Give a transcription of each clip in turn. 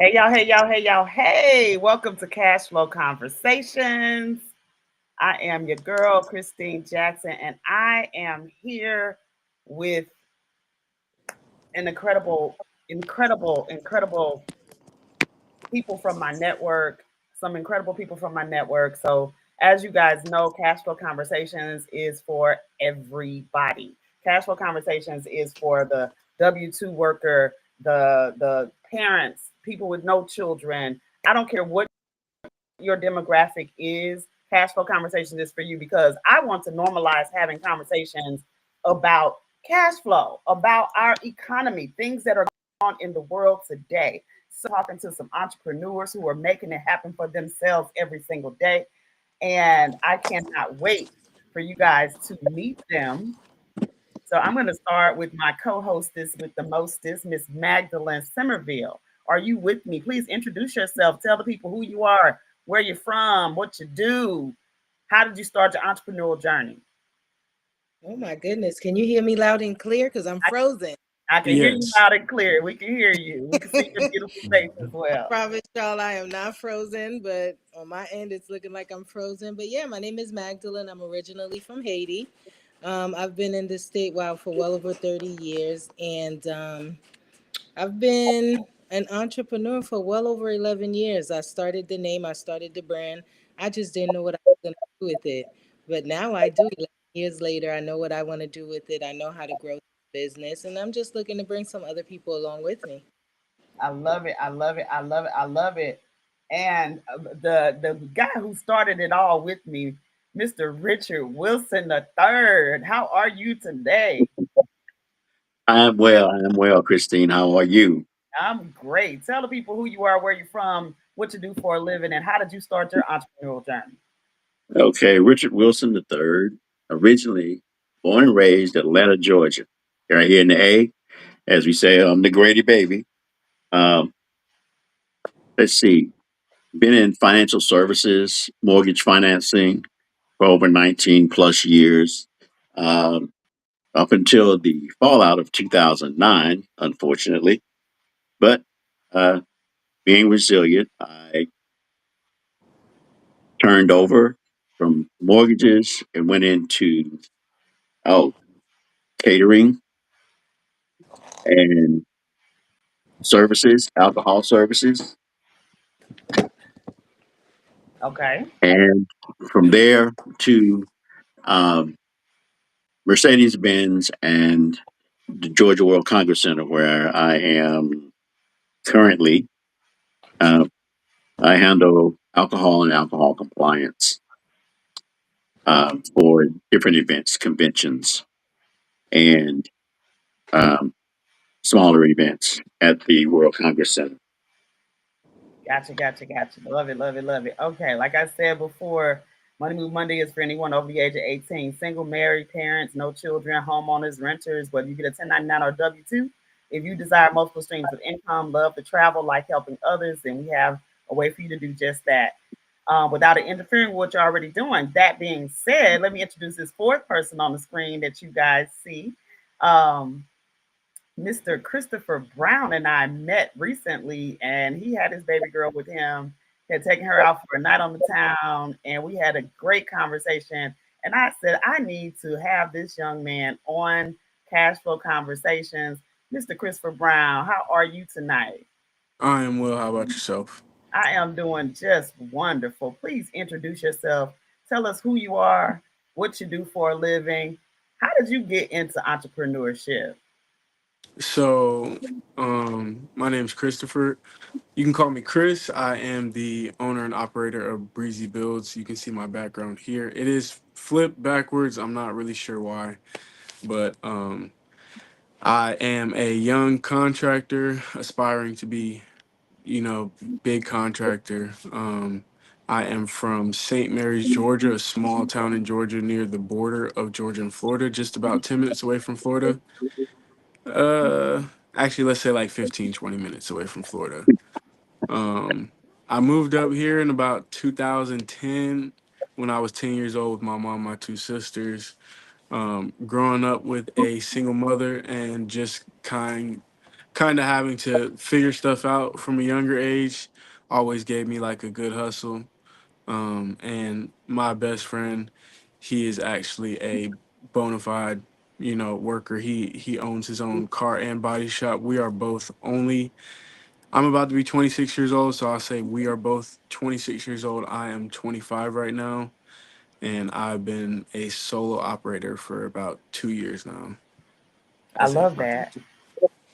Hey y'all, hey y'all, hey y'all, hey, welcome to Hflow Conversations. I am your girl, Christine Jackson, and I am here with an incredible people from my network, some incredible people from my network. So, as you guys know, Hflow Conversations is for everybody. Hflow Conversations is for the W-2 worker, the parents, people with no children. I don't care what your demographic is. Hflow Conversations is for you because I want to normalize having conversations about cash flow, about our economy, things that are going on in the world today. So talking to some entrepreneurs who are making it happen for themselves every single day. And I cannot wait for you guys to meet them. So I'm going to start with my co-hostess with the mostest, Miss Magdalene Somerville. Are you with me? Please introduce yourself. Tell the people who you are, where you're from, what you do. How did you start your entrepreneurial journey? Oh my goodness. Can you hear me loud and clear? Because I'm frozen. I can hear you loud and clear. We can hear you. We can see your beautiful face as well. Promise y'all I am not frozen, but on my end it's looking like I'm frozen. But yeah, my name is Magdalene. I'm originally from Haiti. I've been in this state for well over 30 years, and I've been an entrepreneur for well over 11 years. I started the name, I started the brand. I just didn't know what I was going to do with it. But now I do. 11 years later, I know what I want to do with it. I know how to grow the business, and I'm just looking to bring some other people along with me. I love it. I love it. I love it. I love it. And the guy who started it all with me, Mr. Richard Wilson the third. How are you today? I'm well. I'm well, Christine. How are you? I'm great. Tell the people who you are, where you're from, what you do for a living, and how did you start your entrepreneurial journey? Okay, Richard Wilson III, originally born and raised in Atlanta, Georgia. Right here in the A, as we say, I'm the Grady baby. Um, let's see, been in financial services, mortgage financing, for over 19 plus years, um, up until the fallout of 2009, unfortunately. But uh, being resilient, I turned over from mortgages and went into oh catering and services, alcohol services, Okay. and from there to um, Mercedes Benz and the Georgia World Congress Center, where I am currently. Uh, I handle alcohol and alcohol compliance for different events, conventions, and um, smaller events at the World Congress Center. Gotcha, gotcha, gotcha. Love it, love it, love it. Okay, like I said before, Money Move Monday is for anyone over the age of 18. Single, married, parents, no children, homeowners, renters, whether you get a 1099 or W 2. If you desire multiple streams of income, love to travel, like helping others, then we have a way for you to do just that without it interfering with what you're already doing. That being said, let me introduce this fourth person on the screen that you guys see. Um, Mr. Christopher Brown and I met recently, and he had his baby girl with him. Had taken her out for a night on the town, and we had a great conversation. And I said, I need to have this young man on Cash Flow Conversations. Mr. Christopher Brown, how are you tonight? I am well. How about yourself? I am doing just wonderful. Please introduce yourself. Tell us who you are, what you do for a living. How did you get into entrepreneurship? So, my name's Christopher. You can call me Chris. I am the owner and operator of Breezy Builds. You can see my background here. It is flipped backwards. I'm not really sure why, but I am a young contractor aspiring to be, you know, big contractor. I am from St. Mary's, Georgia, a small town in Georgia near the border of Georgia and Florida, just about 10 minutes away from Florida. Uh, Actually, let's say like 15, 20 minutes away from Florida. Um, I moved up here in about 2010 when I was 10 years old with my mom, and my two sisters. Growing up with a single mother and just kind of having to figure stuff out from a younger age always gave me like a good hustle. And my best friend, he is actually a bona fide, you know, worker. He owns his own car and body shop. We are both only. I'm about to be 26 years old, so I'll say we are both 26 years old. I am 25 right now, and I've been a solo operator for about 2 years now I as a love that.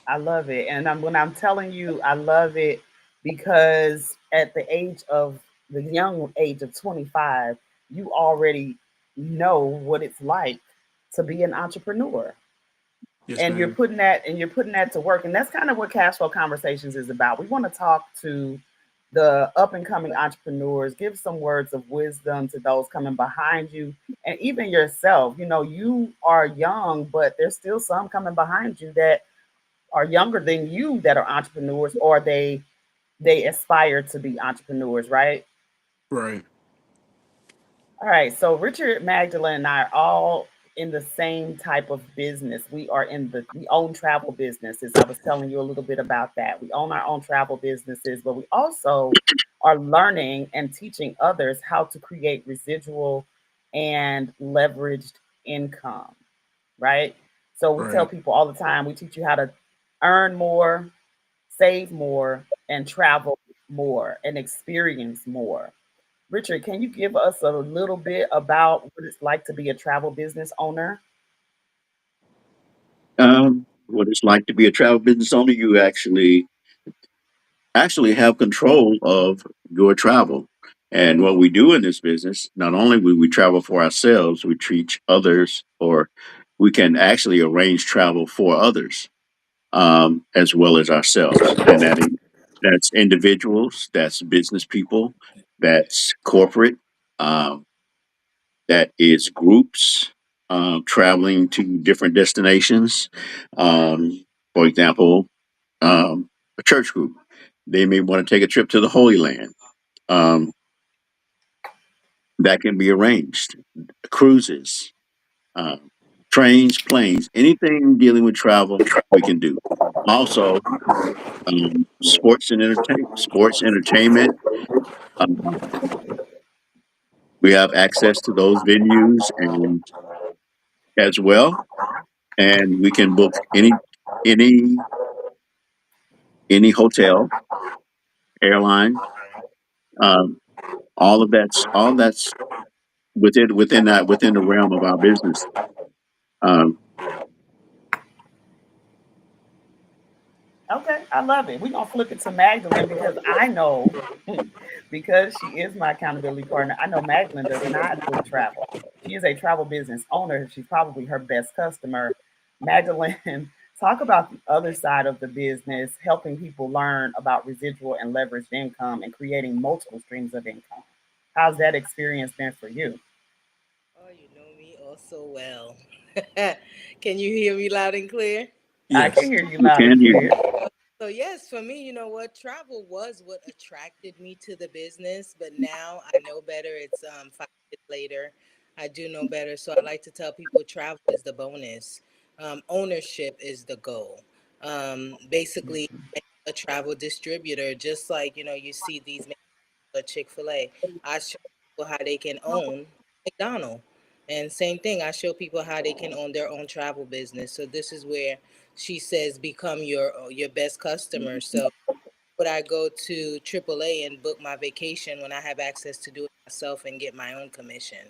I love it. And when I'm telling you, I love it because at the age of the young age of 25, you already know what it's like to be an entrepreneur. yes, And ma'am. you're putting that to work. And that's kind of what Cash Flow Conversations is about. We want to talk to the up and coming entrepreneurs, give some words of wisdom to those coming behind you, and even yourself. You know, you are young, but there's still some coming behind you that are younger than you that are entrepreneurs, or they aspire to be entrepreneurs, right? Right, All right, so Richard, Magdalene, and I are all in the same type of business. We own travel businesses. I was telling you a little bit about that. We own our own travel businesses, but we also are learning and teaching others how to create residual and leveraged income, right? So we tell right. people all the time, we teach you how to earn more, save more, and travel more and experience more. Richard, can you give us a little bit about what it's like to be a travel business owner? What it's like to be a travel business owner, you actually have control of your travel. And what we do in this business, not only will we travel for ourselves, we teach others, or we can actually arrange travel for others as well as ourselves. And that's individuals, that's business people, that's corporate, um, that is groups traveling to different destinations. For example, a church group. They may want to take a trip to the Holy Land. Um, that can be arranged. Cruises, uh, trains, planes, anything dealing with travel, we can do. Also, sports entertainment. Um, we have access to those venues and as well, and we can book any any hotel, airline. Um, all that's within the realm of our business. Um, Okay, I love it. We're gonna flip it to Magdalene because I know, because she is my accountability partner, I know Magdalene does not book travel. She is a travel business owner. She's probably her best customer. Magdalene, talk about the other side of the business, helping people learn about residual and leveraged income and creating multiple streams of income. How's that experience been for you? Oh, you know me oh so well. Can you hear me loud and clear? I can Yes. hear you we loud and can hear clear. you. So yes, for me, you know what? Travel was what attracted me to the business, but now I know better. It's 5 years later. I do know better. So I like to tell people travel is the bonus. Ownership is the goal. Basically, a travel distributor, just like you see these or Chick-fil-A. I show people how they can own McDonald's. And same thing, I show people how they can own their own travel business. So this is where she says become your best customer. So would I go to AAA and book my vacation when I have access to do it myself and get my own commission?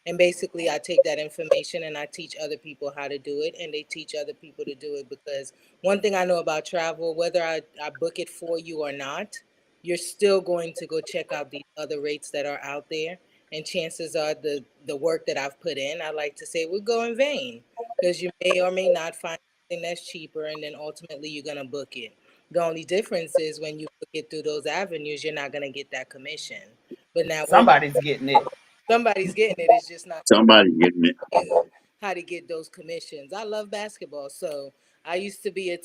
And basically, I take that information and I teach other people how to do it, and they teach other people to do it. Because one thing I know about travel, whether I book it for you or not, you're still going to go check out these other rates that are out there. And chances are the work that I've put in, I like to say, would go in vain because you may or may not find something that's cheaper, and then ultimately you're going to book it. The only difference is when you book it through those avenues, you're not going to get that commission. But now, Somebody's getting it. somebody's getting it. It's just not Somebody getting it. you how to get those commissions. I love basketball, so I used to be a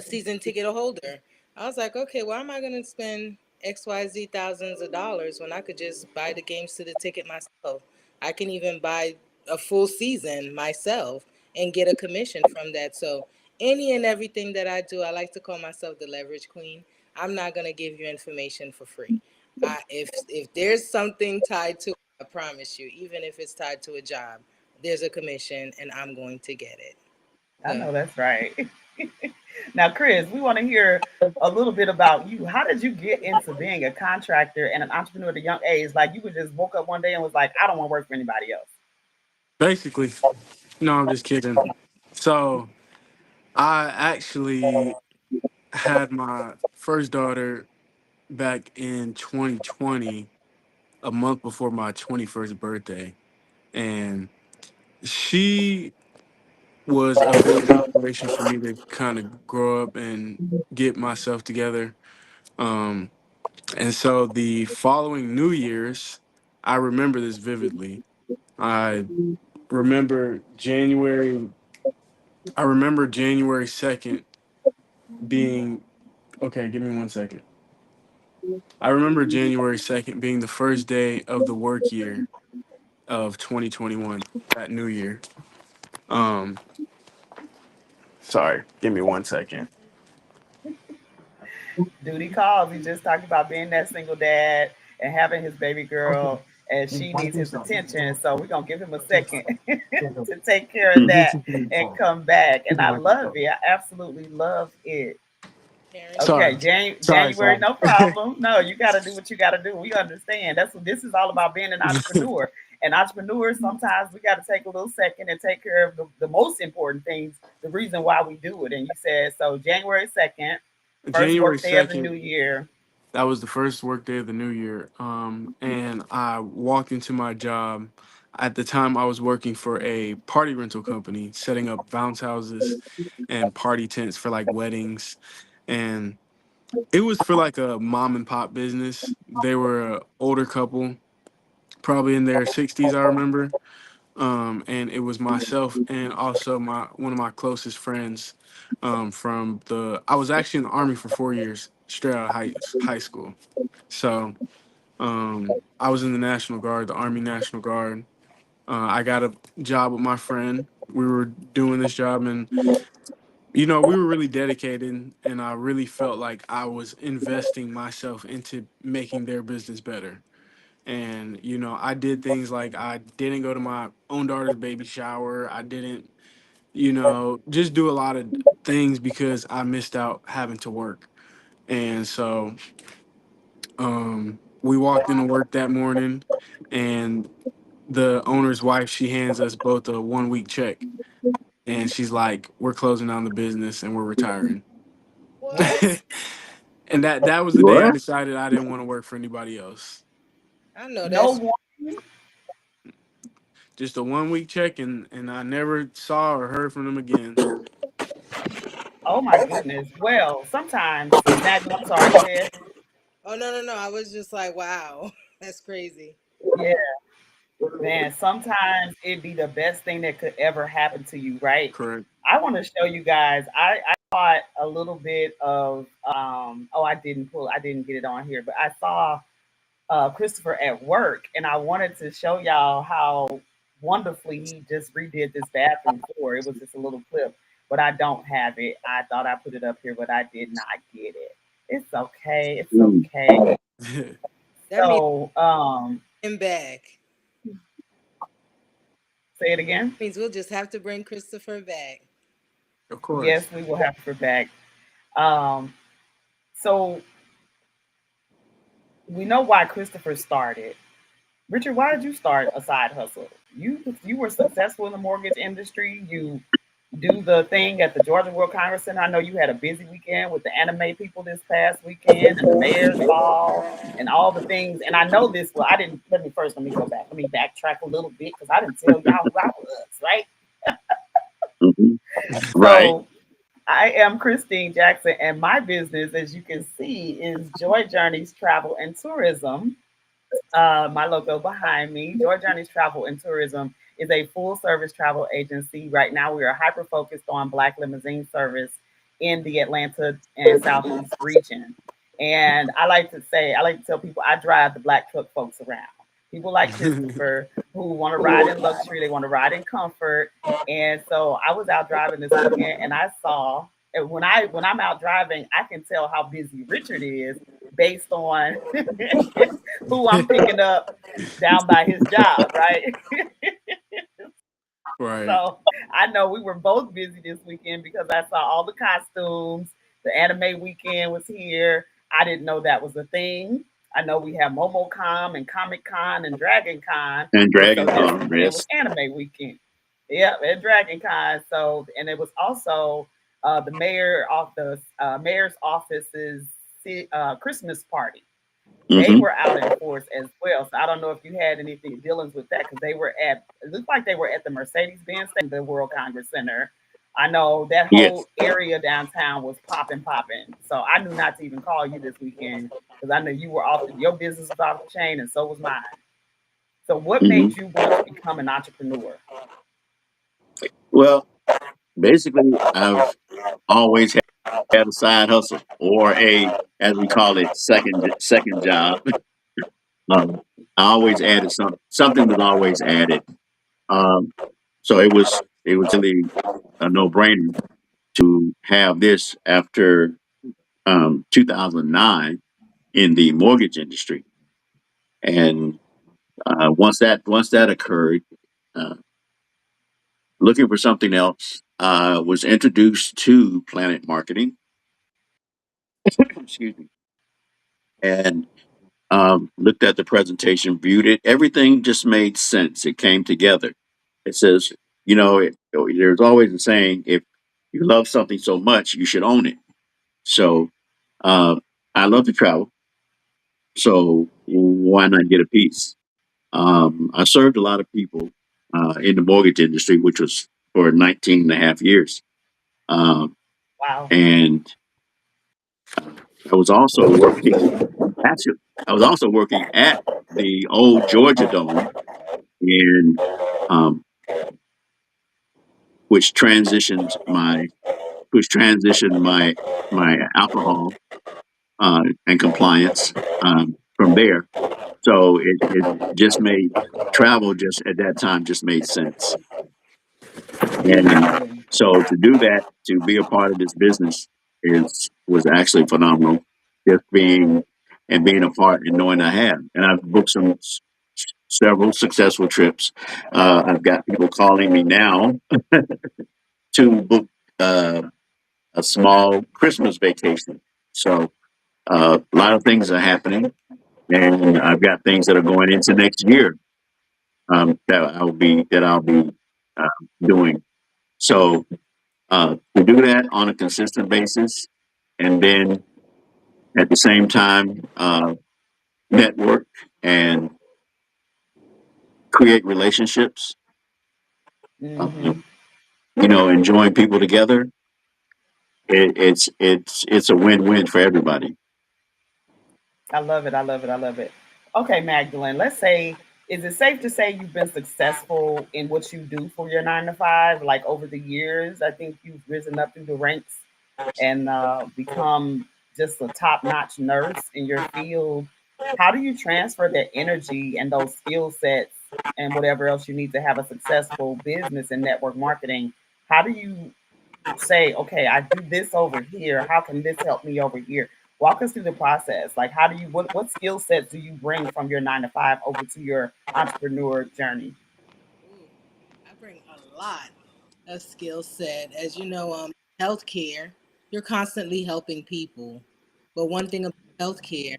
season ticket holder. I was like, okay, why am I going to spend XYZ thousands of dollars when I could just buy the games to the ticket myself? I can even buy a full season myself and get a commission from that. So, any and everything that I do, I like to call myself the leverage queen. I'm not going to give you information for free. If there's something tied to it, I promise you, even if it's tied to a job, there's a commission and I'm going to get it. I So, know that's right. Now, Chris, we want to hear a little bit about you. How did you get into being a contractor and an entrepreneur at a young age? Like you would just woke up one day and was like, I don't want to work for anybody else. Basically, no, I'm just kidding. So I actually had my first daughter back in 2020, a month before my 21st birthday. And she was a big inspiration for me to kind of grow up and get myself together. Um, and so the following New Year's, I remember this vividly. I remember January, I remember January 2nd being, okay, give me one second. I remember January 2nd being the first day of the work year of 2021, that new year. Um, Sorry, give me one second. Duty calls. He just talked about being that single dad and having his baby girl, and she needs his attention. So we're gonna give him a second to take care of Mhm. that and come back. And I love it. I absolutely love it. parenting. Okay, Sorry, January, sorry. no problem. No, you got to do what you got to do. We understand. That's what this is all about, being an entrepreneur. And entrepreneurs, sometimes we got to take a little second and take care of the most important things, the reason why we do it. And you said, so January 2nd, first January work day of the 2nd, new year. that was the first work day of the new year. And I walked into my job. At the time, I was working for a party rental company, setting up bounce houses and party tents for like weddings. And it was for like a mom and pop business. They were an older couple, probably in their 60s, I remember. And it was myself and also my one of my closest friends from the. I was actually in the army for 4 years, straight out of high school. So I was in the National Guard, the Army National Guard. I got a job with my friend. We were doing this job, and we were really dedicated, and I really felt like I was investing myself into making their business better. And I did things like I didn't go to my own daughter's baby shower. I didn't, just do a lot of things because I missed out having to work. And so we walked into work that morning, and the owner's wife, she hands us both a 1 week check, and she's like, "We're closing down the business and we're retiring." What? And that was the day I What? decided I didn't want to work for anybody else. I know No that's one. Just a 1 week check, and I never saw or heard from them again. Oh my goodness. Well, sometimes, Maggie, I'm sorry, go ahead. Oh no. I was just like, wow, that's crazy. Yeah, man, sometimes it'd be the best thing that could ever happen to you, right? Correct. I want to show you guys. I caught a little bit of oh, I didn't get it on here, but I saw Christopher at work, and I wanted to show y'all how wonderfully he just redid this bathroom floor. It was just a little clip, but I don't have it. I thought I put it up here, but I did not get it. It's okay. It's Mm. okay. That means So, him back. say it again. Means we'll just have to bring Christopher back. Of Yes, course. we will have her back. Um, so we know why Christopher started. Richard, why did you start a side hustle? You were successful in the mortgage industry. You do the thing at the Georgia World Congress Center. I know you had a busy weekend with the anime people this past weekend and the mayor's ball and all the things. And I know this. Well, I didn't. Let me go back. Let me backtrack a little bit because I didn't tell y'all who I was. Right. Hmm. Right. So I am Christine Jackson, and my business, as you can see, is Joy Journeys Travel and Tourism. My logo behind me, Joy Journeys Travel and Tourism, is a full service travel agency. Right now, we are hyper focused on Black limousine service in the Atlanta and Southeast region. And I like to tell people I drive the Black truck folks around. People like Christopher who want to ride in luxury, they want to ride in comfort. And so I was out driving this weekend, and I saw, and when I'm out driving, I can tell how busy Richard is based on who I'm picking up down by his job, right? Right. So I know we were both busy this weekend because I saw all the costumes. The anime weekend was here. I didn't know that was a thing. I know we have MomoCon and Comic Con and Dragon Con. And And so Dragon this Con, weekend was yes. anime weekend. Yeah, at Dragon Con. So, and it was also the mayor's office's Christmas party. They Hmm. were out in force as well. So I don't know if you had anything dealings with that because it looked like they were at the Mercedes Benz Station, the World Congress Center. I know that Yes. whole area downtown was popping. So I knew not to even call you this weekend because I knew you were your business was off the chain and so was mine. So what Hmm. made you want to become an entrepreneur? Well, basically, I've always had a side hustle or as we call it, second job. Um, I always added something was always added. Um, so it was really a no brainer to have this after 2009 in the mortgage industry. And once that occurred, uh, looking for something else, was introduced to Planet Marketing. Excuse me, and looked at the presentation, viewed it. Everything just made sense. It came together. It says, there's always a saying: if you love something so much, you should own it. So uh, I love to travel. So why not get a piece? I served a lot of people in the mortgage industry, which was for 19 and a half years. Um, Wow. and I was also working, actually, I was also working at the old Georgia Dome, in, um, which transitioned my, my alcohol and compliance. from there. So it just made travel just at that time just made sense. And Mm, so to do that, to be a part of this business is was actually phenomenal. Just being a part and knowing I have. And I've booked several successful trips. I've got people calling me now to book uh, a small Christmas vacation. So a lot of things are happening, and I've got things that are going into next year that I'll be doing. So to do that on a consistent basis, and then at the same time network and create relationships, uh, mm-hmm. enjoying people together. It's a win-win for everybody. I love it. I love it. I love it. Okay, Magdalene, let's say, is it safe to say you've been successful in what you do for your 9 to 5? Like over the years, I think you've risen up through the ranks and become just a top notch nurse in your field. How do you transfer that energy and those skill sets and whatever else you need to have a successful business and network marketing? How do you say, okay, I do this over here. How can this help me over here? Walk us through the process. Like, how do you, what skill sets do you bring from your 9 to 5 over to your entrepreneur journey? Ooh, I bring a lot of skill set. As you know, healthcare, you're constantly helping people. But one thing about healthcare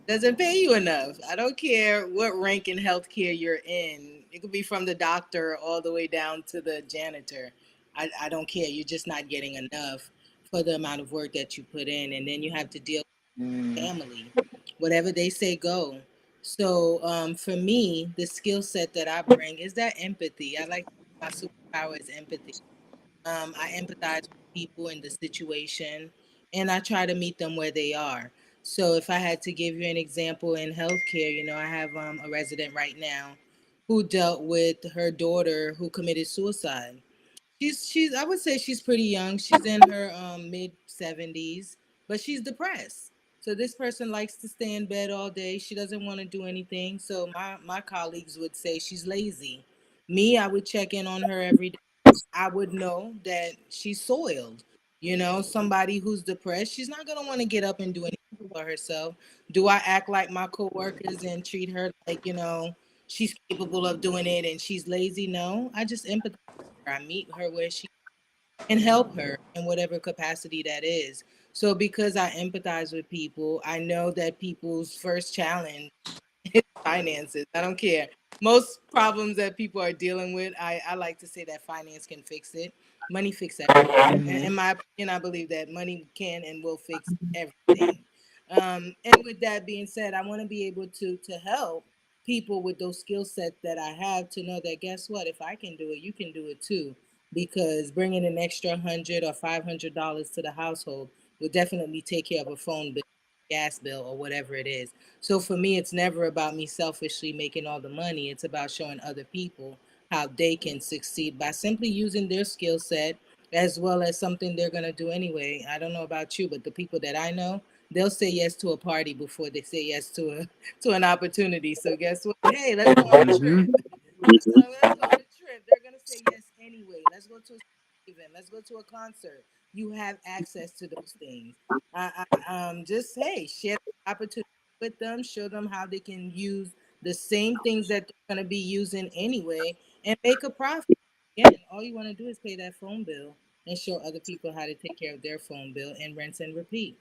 doesn't pay you enough. I don't care what rank in healthcare you're in. It could be from the doctor all the way down to the janitor. I don't care. You're just not getting enough for the amount of work that you put in. And then you have to deal Mm, family. Whatever they say, go. So for me, the skill set that I bring is that empathy. I like my superpower is empathy. I empathize with people in the situation, and I try to meet them where they are. So if I had to give you an example in healthcare, I have a resident right now who dealt with her daughter who committed suicide. She's I would say she's pretty young. She's in her mid 70s, but she's depressed. So this person likes to stay in bed all day. She doesn't want to do anything. So my colleagues would say she's lazy. Me, I would check in on her every day. I would know that she's soiled. Somebody who's depressed, she's not gonna want to get up and do anything for herself. Do I act like my coworkers and treat her like, she's capable of doing it and she's lazy? No, I just empathize with her. I meet her where she and help her in whatever capacity that is. So because I empathize with people, I know that people's first challenge finances. I don't care. Most problems that people are dealing with, I like to say that finance can fix it. Money fix everything. In mm-hmm. my opinion, I believe that money can and will fix everything. And with that being said, I want to be able to help people with those skill sets that I have to know that guess what? If I can do it, you can do it too. Because bringing an extra $100 or $500 to the household will definitely take care of a phone bill, gas bill, or whatever it is. So for me, it's never about me selfishly making all the money. It's about showing other people how they can succeed by simply using their skill set as well as something they're going to do anyway. I don't know about you, but the people that I know, they'll say yes to a party before they say yes to a to an opportunity. So guess what? Hey, let's go on a Hmm. trip. Mhm. Let's go on a trip. They're gonna say yes anyway. Let's go to a event. Let's go to a concert. You have access to those things. Just hey, share the opportunity with them. Show them how they can use the same things that they're gonna be using anyway, and make a profit. Again, all you want to do is pay that phone bill and show other people how to take care of their phone bill and rinse and repeat.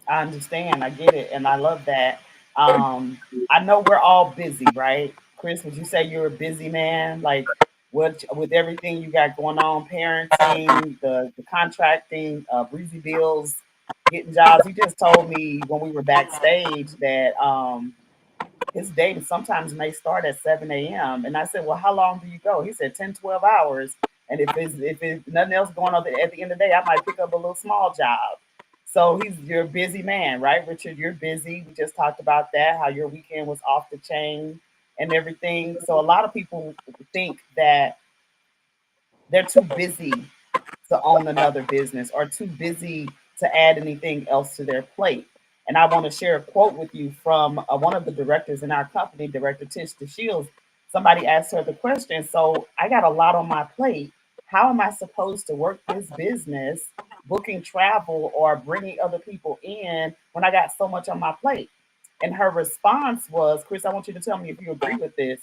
I understand. I get it. And I love that. I know we're all busy, right? Chris, would you say you're a busy man? Like, what with everything you got going on, parenting, the contracting, breezy bills, getting jobs. He just told me when we were backstage that his day sometimes may start at 7 a.m. And I said, well, how long do you go? He said 10, 12 hours. And if it's nothing else going on at the end of the day, I might pick up a little small job. So you're a busy man, right, Richard? You're busy. We just talked about that, how your weekend was off the chain and everything. So a lot of people think that they're too busy to own another business or too busy to add anything else to their plate. And I want to share a quote with you from one of the directors in our company, Director Tish DeShields. Somebody asked her the question, so I got a lot on my plate. How am I supposed to work this business, booking travel or bringing other people in when I got so much on my plate? And her response was, Chris, I want you to tell me if you agree with this.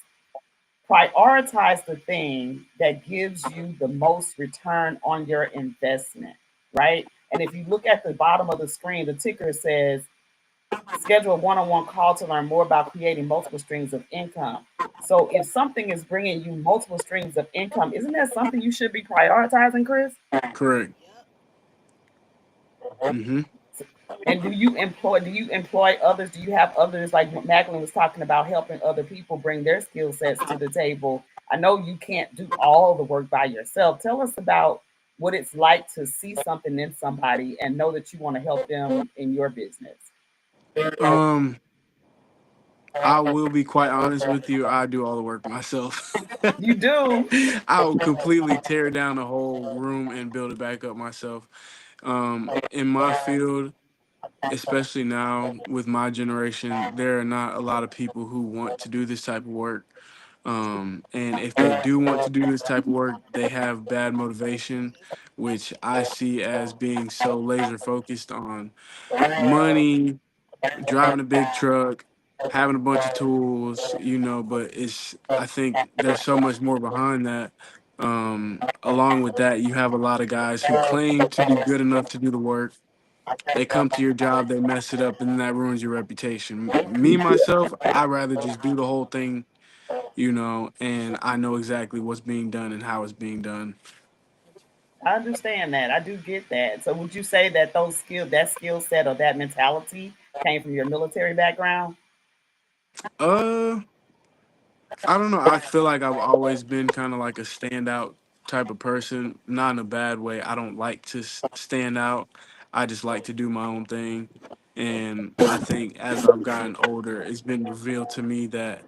Prioritize the thing that gives you the most return on your investment, right? And if you look at the bottom of the screen, the ticker says schedule a one-on-one call to learn more about creating multiple streams of income. So if something is bringing you multiple streams of income, isn't that something you should be prioritizing, Chris? Correct. Yep. Mm-hmm. And do you employ others? Do you have others like Magdalene was talking about helping other people bring their skill sets to the table? I know you can't do all the work by yourself. Tell us about what it's like to see something in somebody and know that you want to help them in your business. Um, I will be quite honest with you. I do all the work myself. You do. I will completely tear down the whole room and build it back up myself. In my field, especially now with my generation, there are not a lot of people who want to do this type of work. And if they do want to do this type of work, they have bad motivation, which I see as being so laser focused on money, driving a big truck, having a bunch of tools, but I think there's so much more behind that. Along with that, you have a lot of guys who claim to be good enough to do the work. They come to your job, they mess it up, and then that ruins your reputation. Me, myself, I rather just do the whole thing, and I know exactly what's being done and how it's being done. I understand that. I do get that. So would you say that that skill set or that mentality came from your military background? Uh, I don't know. I feel like I've always been kind of like a standout type of person, not in a bad way. I don't like to stand out. I just like to do my own thing. And I think as I've gotten older, it's been revealed to me that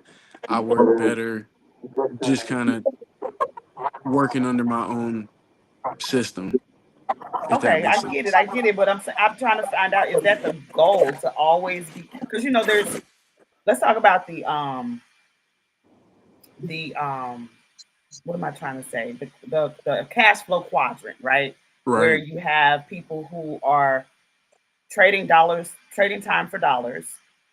I work better just kind of working under my own system, if that Okay, makes I get it. sense. I get it. But I'm trying to find out, is that the goal to always be, because there's, let's talk about the what am I trying to say? The cash flow quadrant, right? Where Right. you have people who are trading dollars, trading time for dollars,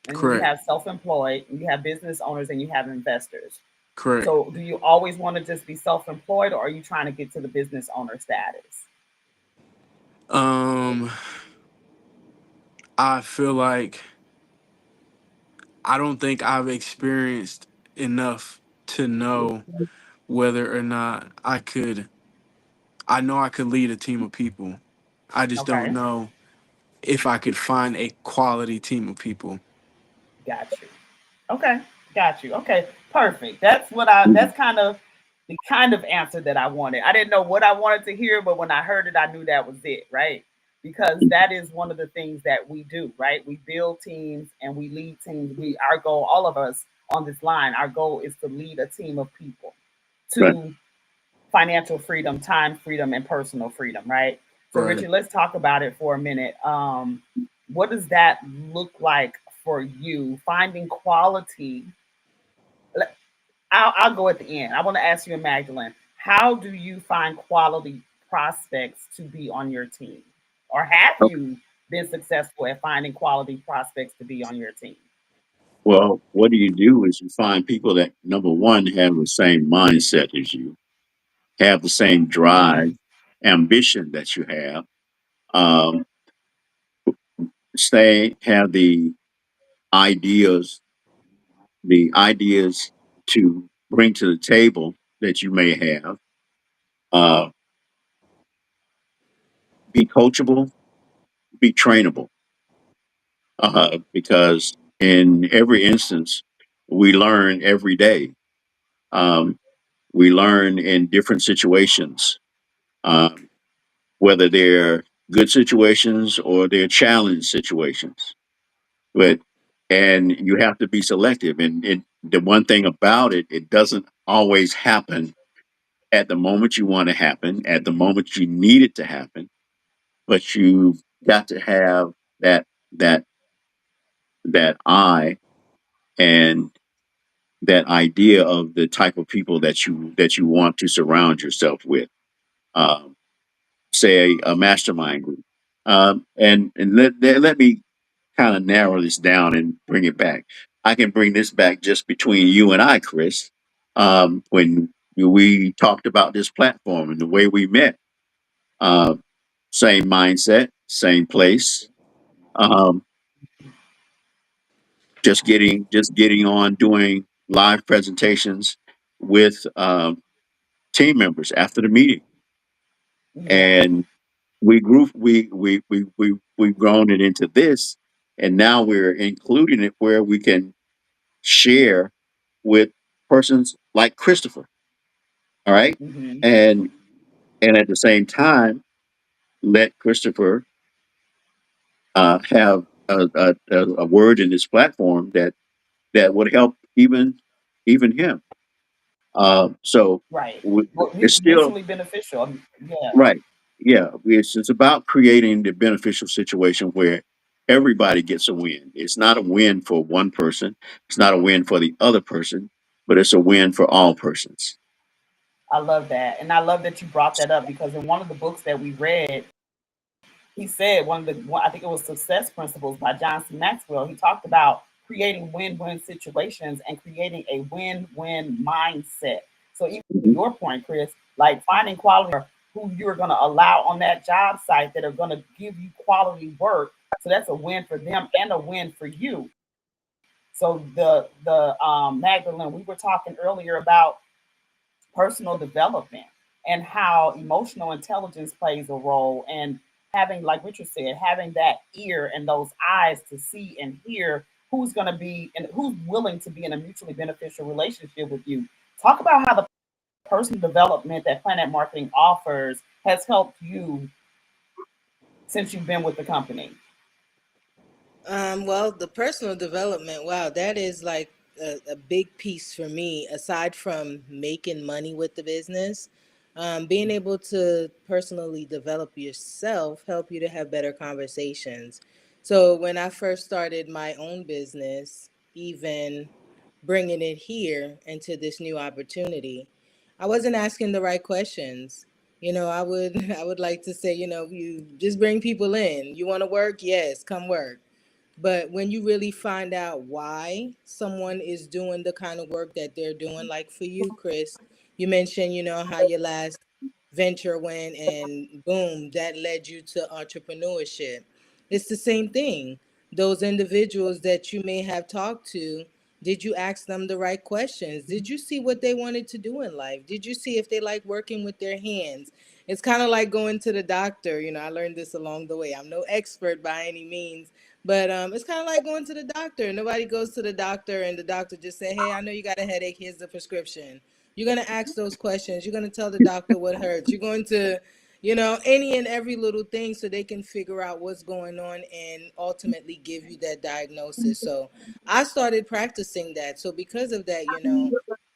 and then you Correct. have self-employed, and you have business owners, and you have investors. Correct. So do you always want to just be self-employed, or are you trying to get to the business owner status? Um, I feel like I don't think I've experienced enough to know whether or not I know I could lead a team of people. I just don't Okay, know if I could find a quality team of people. got you. Okay, got you. Okay, perfect. That's kind of answer that I wanted. I didn't know what I wanted to hear, but when I heard it, I knew that was it, right? Because that is one of the things that we do, right? We build teams and we lead teams. Our goal, all of us on this line, our goal is to lead a team of people Right. to financial freedom, time freedom, and personal freedom, right? So, Right. Richard, let's talk about it for a minute. What does that look like for you? Finding quality. I'll go at the end. I want to ask you and Magdalene, how do you find quality prospects to be on your team? Or have Okay. you been successful at finding quality prospects to be on your team? Well, what do? Is you find people that, number one, have the same mindset as you, have the same drive, ambition that you have, um, have ideas, the ideas to bring to the table that you may have. Uh, be coachable, be trainable, because in every instance, we learn every day. Um, we learn in different situations, um, whether they're good situations or they're challenge situations. But and you have to be selective. And the one thing about it, it doesn't always happen at the moment you want to happen, at the moment you need it to happen. But you've got to have that that that I and that idea of the type of people that you want to surround yourself with. Um, Say a mastermind group, and let me kind of narrow this down and bring it back. I can bring this back just between you and I, Chris. When we talked about this platform and the way we met, uh, same mindset, same place. Um, just getting on doing live presentations with team members after the meeting, Yeah. and we grew we've grown it into this, and now we're including it where we can share with persons like Christopher. All right, Hmm. and at the same time, let Christopher have a word in this platform that would help even him. So Right. w- it's still Mutually beneficial. Yeah. right. Yeah, it's about creating the beneficial situation where everybody gets a win. It's not a win for one person. It's not a win for the other person, but it's a win for all persons. I love that. And I love that you brought that up because in one of the books that we read, he said I think it was Success Principles by John C. Maxwell. He talked about creating win-win situations and creating a win-win mindset. So even to Mhm. your point, Chris, like finding quality who you're going to allow on that job site that are going to give you quality work. So that's a win for them and a win for you. So the Magdalene, we were talking earlier about personal development and how emotional intelligence plays a role, and having, like Richard said, having that ear and those eyes to see and hear who's going to be and who's willing to be in a mutually beneficial relationship with you. Talk about how the personal development that Planet Marketing offers has helped you since you've been with the company. Well, the personal development, wow, that is like a big piece for me, aside from making money with the business. Being able to personally develop yourself help you to have better conversations. So when I first started my own business, even bringing it here into this new opportunity, I wasn't asking the right questions. I would I would like to say, you just bring people in. You want to work? Yes, come work. But when you really find out why someone is doing the kind of work that they're doing, like for you, Chris, you mentioned, how your last venture went and boom, that led you to entrepreneurship. It's the same thing. Those individuals that you may have talked to, did you ask them the right questions? Did you see what they wanted to do in life? Did you see if they like working with their hands? It's kind of like going to the doctor. I learned this along the way. I'm no expert by any means, but it's kind of like going to the doctor. Nobody goes to the doctor and the doctor just say, "Hey, I know you got a headache. Here's the prescription." You're going to ask those questions. You're going to tell the doctor what hurts. You're going to, any and every little thing so they can figure out what's going on and ultimately give you that diagnosis. So I started practicing that. So because of that,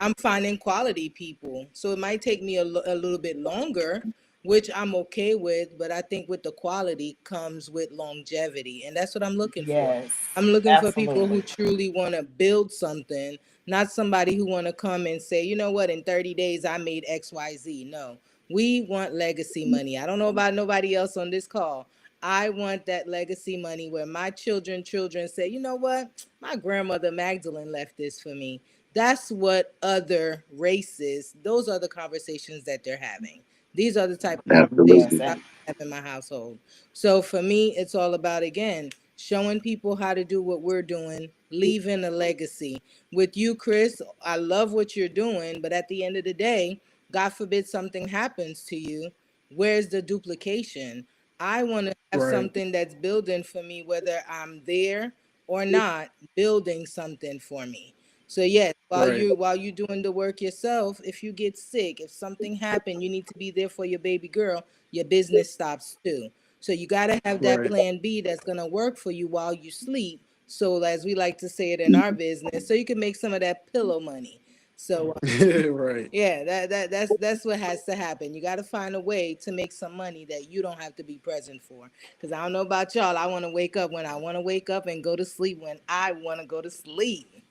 I'm finding quality people. So it might take me a little bit longer, which I'm okay with, but I think with the quality comes with longevity. And that's what I'm looking for. Yes, I'm looking for people absolutely. who truly want to build something, not somebody who want to come and say, you know what, in 30 days I made XYZ. No, we want legacy money. I don't know about nobody else on this call. I want that legacy money where my children say, you know what, my grandmother Magdalene left this for me. That's what other races, those are the conversations that they're having. These are the type of conversations Yes, Absolutely. I and have in my household. So for me, it's all about, again, showing people how to do what we're doing, leaving a legacy. With you, Chris, I love what you're doing, but at the end of the day, God forbid something happens to you. Where's the duplication? I want to have Right. something that's building for me, whether I'm there or not, building something for me. So yes, Right. while you doing the work yourself, if you get sick, if something happened, you need to be there for your baby girl, your business stops too. So you got to have that Right. plan B that's going to work for you while you sleep. So as we like to say it in our business, so you can make some of that pillow money. So Right. yeah, that's what has to happen. You got to find a way to make some money that you don't have to be present for. Because I don't know about y'all, I want to wake up when I want to wake up and go to sleep when I want to go to sleep.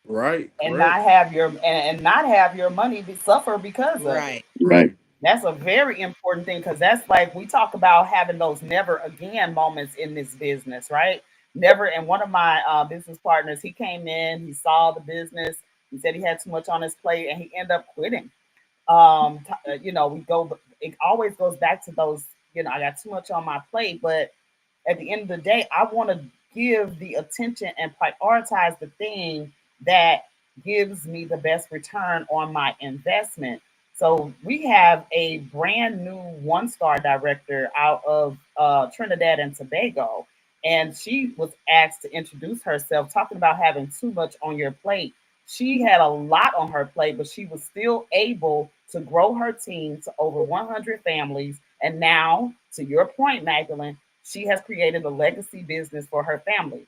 Right. And Correct. not have your money suffer because of it. Right. Right. That's a very important thing because that's like we talk about having those never again moments in this business, right? Never. And one of my business partners, he came in, he saw the business, he said he had too much on his plate, and he ended up quitting. We go. It always goes back to those. I got too much on my plate, but at the end of the day, I want to give the attention and prioritize the thing that gives me the best return on my investment. So we have a brand new one-star director out of Trinidad and Tobago, and she was asked to introduce herself, talking about having too much on your plate. She had a lot on her plate, but she was still able to grow her team to over 100 families. And now, to your point, Magdalene, she has created a legacy business for her family.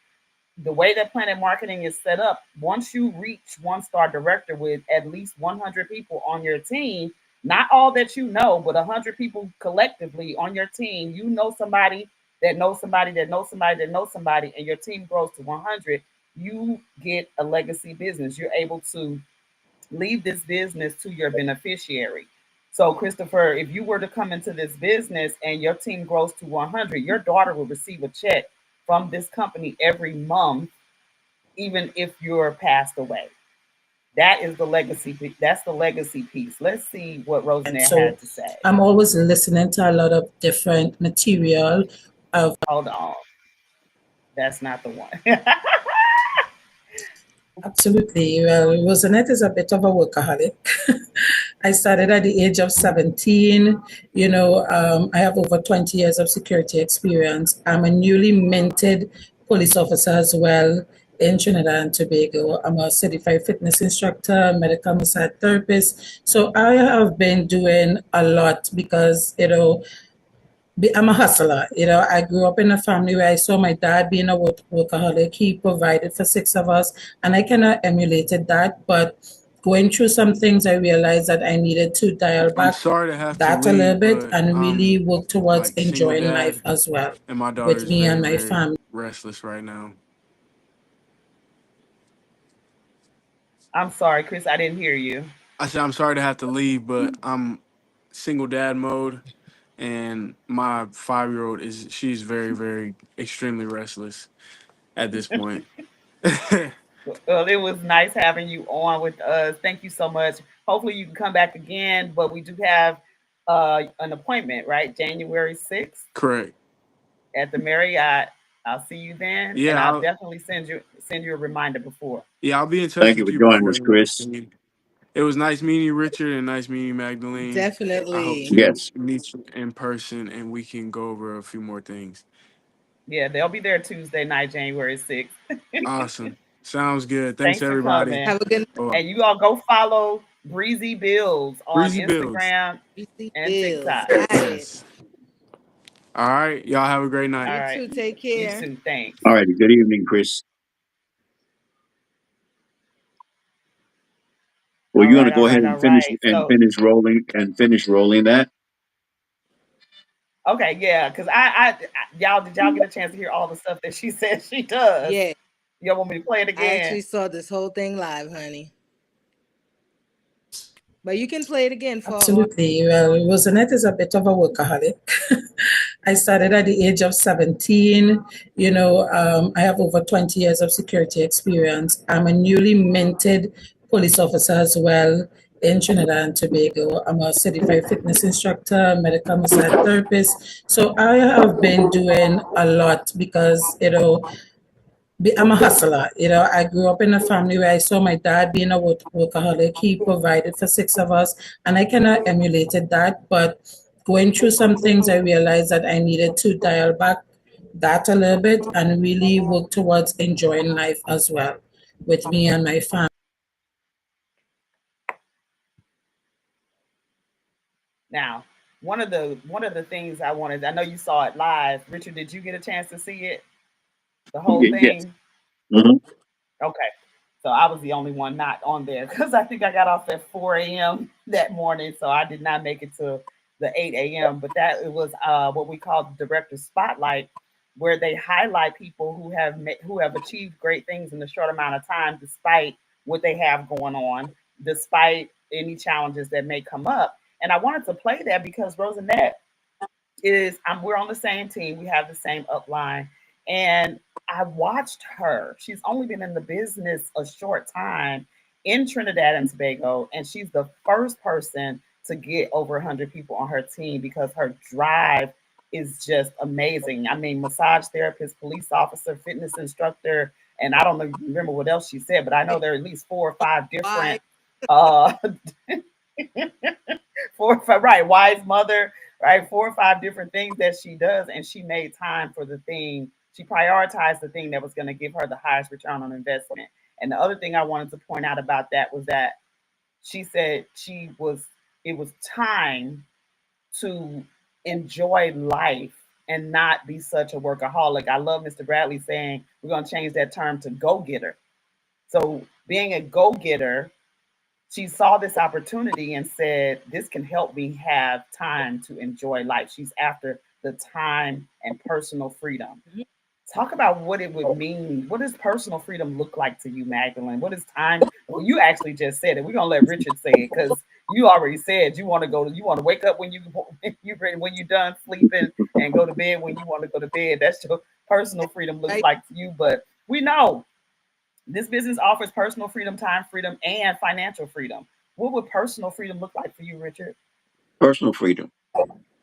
The way that Planet Marketing is set up, once you reach one-star director with at least 100 people on your team, not all that you know, but 100 people collectively on your team, you know somebody that knows somebody that knows somebody that knows somebody, and your team grows to 100, you get a legacy business. You're able to leave this business to your beneficiary. So, Christopher, if you were to come into this business and your team grows to 100, your daughter will receive a check from this company every month, even if you're passed away. That is the legacy. That's the legacy piece. Let's see what And Rosanna so had to say. I'm always listening to a lot of different material of Hold on, that's not the one. absolutely. Well, Rosanette is a bit of a workaholic. I started at the age of 17. I have over 20 years of security experience. I'm a newly minted police officer as well in Trinidad and Tobago. I'm a certified fitness instructor, medical massage therapist. So I have been doing a lot because, I'm a hustler. I grew up in a family where I saw my dad being a workaholic. He provided for six of us, and I kind of emulated that. But going through some things, I realized that I needed to dial I'm back sorry to have to that a little leave, bit but and really I'm work towards like single enjoying life dad, as well and my with daughter's me very, and my very family. restless right now. I'm sorry, Chris, I didn't hear you. I said I'm sorry to have to leave, but I'm single dad mode, and my 5 year old is she's very, very extremely restless at this point. Well, it was nice having you on with us. Thank you so much. Hopefully, you can come back again. But we do have an appointment, right? January 6th Correct. at the Marriott. I'll see you then, and Yeah, I'll definitely send you a reminder before. I'll be in touch Thank you with for you joining before us, then. Chris. It was nice meeting you, Richard, and nice meeting you, Magdalene. I hope Definitely. to Yes. meet you in person and we can go over a few more things. Yeah, they'll be there Tuesday night, January 6th. Awesome. Sounds good. Thanks, Thanks for everybody. coming. Have a good Bye. And you all go follow Breezy Bills on Breezy Bills. Instagram night. See and bills. TikTok. Got it. Yes. All right. Y'all have a great All night. You right. too. Take You care. too. Thanks. All right. Good evening, Chris. Well, All you're going to right. All go ahead right. All and finish right. and So, finish rolling that. okay, yeah, because y'all, did y'all get a chance to hear all the stuff that she says she does? Yeah, Y'all want me to play it I actually again? saw this whole thing live, honey. But you can play it again for all. Absolutely. Well, Rosanette is a bit of a workaholic. I started at the age of 17. I have over 20 years of security experience. I'm a newly minted police officer as well in Trinidad and Tobago. I'm a certified fitness instructor, medical massage therapist. So I have been doing a lot because, I'm a hustler. I grew up in a family where I saw my dad being a workaholic. He provided for six of us, and I kind of emulated that. But going through some things, I realized that I needed to dial back that a little bit and really work towards enjoying life as well with me and my family. Now, one of the things I wanted, I know you saw it live. Richard, did you get a chance to see it? The whole Yes. thing? Hmm. Okay. So I was the only one not on there because I think I got off at 4 a.m. that morning. So I did not make it to the 8 a.m. But that it was what we call the director spotlight, where they highlight people who have achieved great things in a short amount of time, despite what they have going on, despite any challenges that may come up. And I wanted to play that because Rosanette we're on the same team. We have the same upline. And I watched her. She's only been in the business a short time in Trinidad and Tobago, and she's the first person to get over 100 people on her team because her drive is just amazing. I mean, massage therapist, police officer, fitness instructor, and I don't remember what else she said, but I know there are at least four or five Why? different uh four or five, right, wise mother, right, four or five different things that she does, and she made time for the thing. She prioritized the thing that was going to give her the highest return on investment. And the other thing I wanted to point out about that was that she said it was time to enjoy life and not be such a workaholic. I love Mr. Bradley saying we're going to change that term to go getter. So being a go getter, she saw this opportunity and said, this can help me have time to enjoy life. She's after the time and personal freedom. Mhm. Talk about what it would mean. What does personal freedom look like to you, Magdalene? What is time? Well, you actually just said it. We're gonna let Richard say it because you already said you want to go. You want to wake up when when you're done sleeping and go to bed when you want to go to bed. That's your personal freedom looks Right. like to you. But we know this business offers personal freedom, time freedom, and financial freedom. What would personal freedom look like for you, Richard? Personal freedom.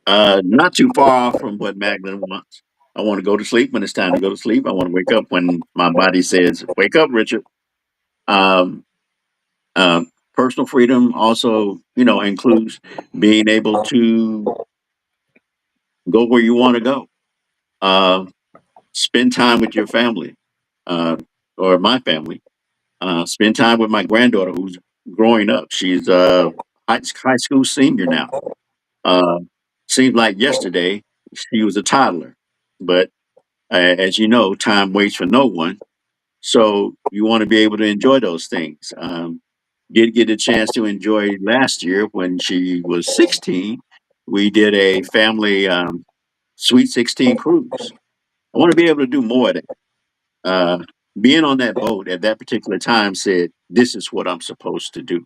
Not too far off from what Magdalene wants. I want to go to sleep when it's time to go to sleep. I want to wake up when my body says, "Wake up, Richard." Um, uh, Personal freedom also, includes being able to go where you want to go. Uh, Spend time with your family, uh, or my family. Spend time with my granddaughter who's growing up. She's a high school senior now. Uh, Seemed like yesterday she was a toddler, but as you know, time waits for no one. So you want to be able to enjoy those things. Did get a chance to enjoy last year when she was 16. We did a family Sweet 16 cruise. I want to be able to do more of that. Uh, Being on that boat at that particular time said, "This is what I'm supposed to do."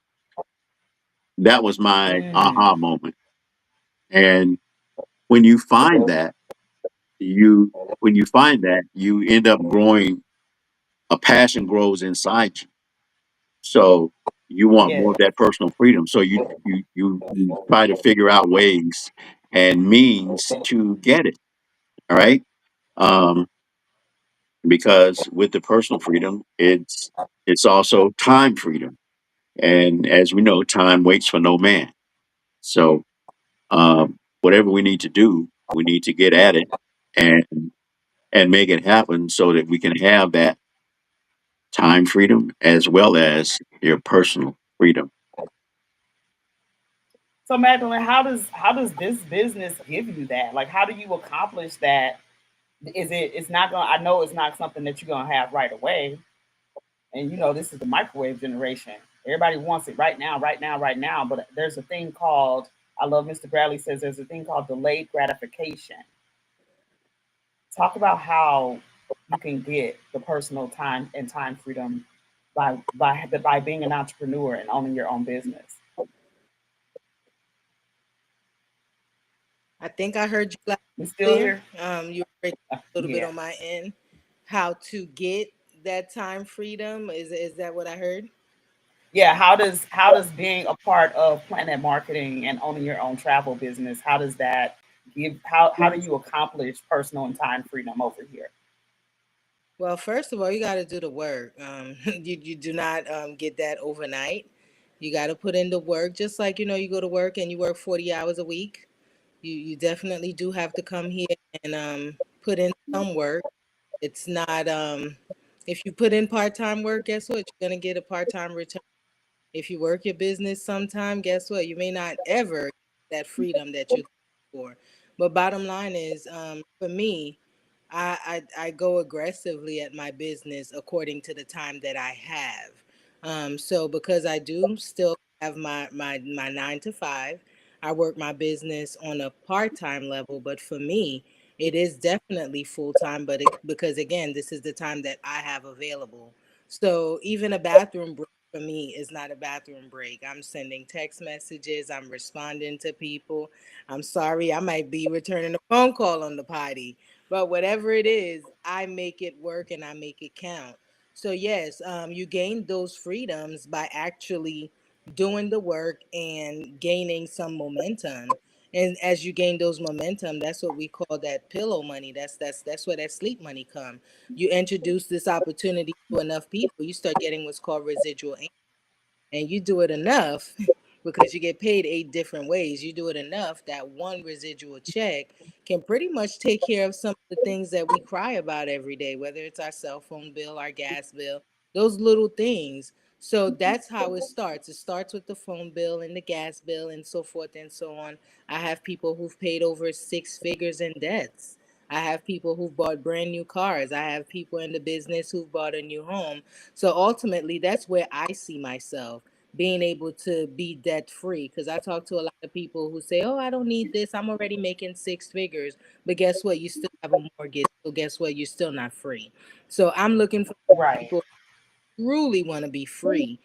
That was my aha Mm, moment. And when you find that, you you end up growing. A passion grows inside you. So you want more yes. of that personal freedom. So you try to figure out ways and means to get it. All right. Um, because with the personal freedom, it's also time freedom. And as we know, time waits for no man. So whatever we need to do, we need to get at it and make it happen so that we can have that time freedom as well as your personal freedom. So Magdalene, how does this business give you that? Like, how do you accomplish that? It's not gonna. I know it's not something that you're gonna have right away. And you know, this is the microwave generation. Everybody wants it right now, right now, right now. But there's a thing called. I love Mr. Bradley says there's a thing called delayed gratification. Talk about how you can get the personal time and time freedom by being an entrepreneur and owning your own business. I think I heard you loud We and still clear. here? You were breaking up a little bit Yeah. on my end. How to get that time freedom? Is that what I heard? Yeah, how does being a part of Planet Marketing and owning your own travel business, how does that give how do you accomplish personal and time freedom over here? Well, first of all, you got to do the work. You do not get that overnight. You got to put in the work, just like you go to work and you work 40 hours a week. You definitely do have to come here and put in some work. It's not if you put in part time work, guess what? You're gonna get a part time return. If you work your business sometime, guess what? You may not ever get that freedom that you're looking for. But bottom line is, for me, I go aggressively at my business according to the time that I have. So because I do still have my 9 to 5, I work my business on a part-time level, but for me, it is definitely full-time, but because again, this is the time that I have available. So even a bathroom break for me is not a bathroom break. I'm sending text messages, I'm responding to people. I'm sorry, I might be returning a phone call on the potty, but whatever it is, I make it work and I make it count. So yes, you gain those freedoms by actually doing the work and gaining some momentum. And as you gain those momentum, that's what we call that pillow money. That's where that sleep money come. You introduce this opportunity to enough people, you start getting what's called residual, and you do it enough because you get paid 8 different ways. You do it enough that one residual check can pretty much take care of some of the things that we cry about every day, whether it's our cell phone bill, our gas bill, those little things. So that's how it starts. It starts with the phone bill and the gas bill and so forth and so on. I have people who've paid over 6 figures in debts. I have people who've bought brand new cars. I have people in the business who've bought a new home. So ultimately, that's where I see myself being able to be debt free. Because I talk to a lot of people who say, "Oh, I don't need this. I'm already making 6 figures." But guess what? You still have a mortgage. So guess what? You're still not free. So I'm looking for Right. people who truly want to be free,